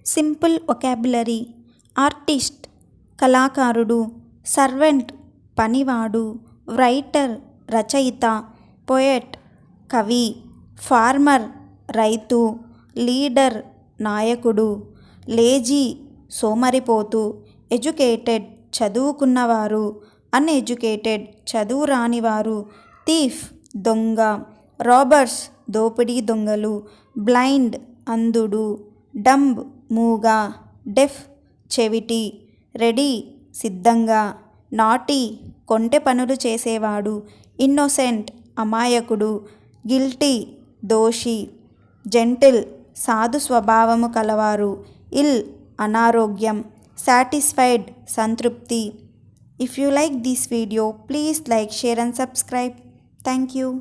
Simple vocabulary. Artist కళాకారుడు. Servant పనివాడు. Writer రచయిత. పోయెట్ కవి. ఫార్మర్ రైతు. లీడర్ నాయకుడు. లేజీ సోమరిపోతు. ఎడ్యుకేటెడ్ చదువుకున్నవారు. అన్ఎడ్యుకేటెడ్ చదువు రానివారు. థీఫ్ దొంగ. రాబర్స్ దోపిడీ దొంగలు. బ్లైండ్ అంధుడు. డంబ్ మూగ. డెఫ్ చెవిటి. రెడీ సిద్ధంగా. నాటీ కొంటె పనులు చేసేవాడు. ఇన్నోసెంట్ అమాయకుడు. గిల్టీ దోషి. జెంటిల్ సాధు స్వభావము కలవారు. ఇల్ అనారోగ్యం. సాటిస్ఫైడ్ సంతృప్తి. If you like this video, please like, share and subscribe. Thank you.